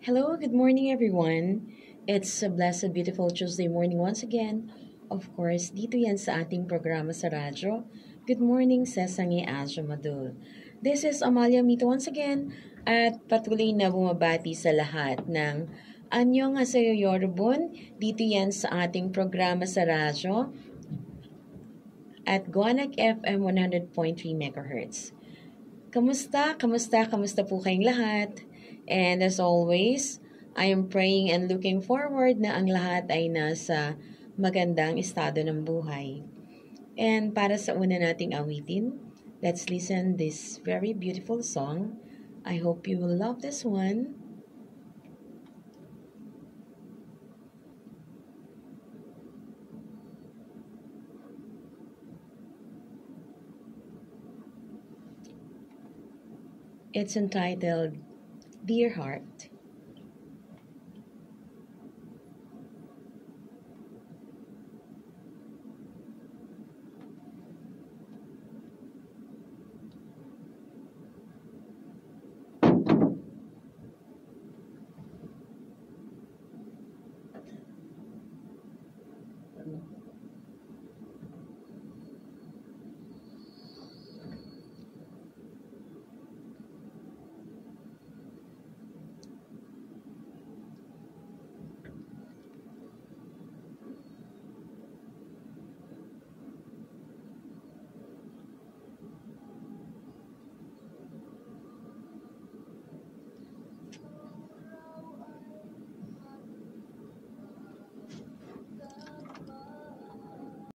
Hello, good morning everyone. It's a blessed, beautiful Tuesday morning once again. Of course, dito yan sa ating programa sa radyo. Good morning sa Sangi Asyo Madul. This is Amalia Mito once again at patuloy na bumabati sa lahat ng Anyong Haseyo Yorobun. Dito yan sa ating programa sa radyo at Guanag FM 100.3 MHz. Kamusta? Kamusta? Kamusta po kayong lahat? And as always, I am praying and looking forward na ang lahat ay nasa magandang estado ng buhay. And para sa una nating awitin, let's listen this very beautiful song. I hope you will love this one. It's entitled Dear Heart.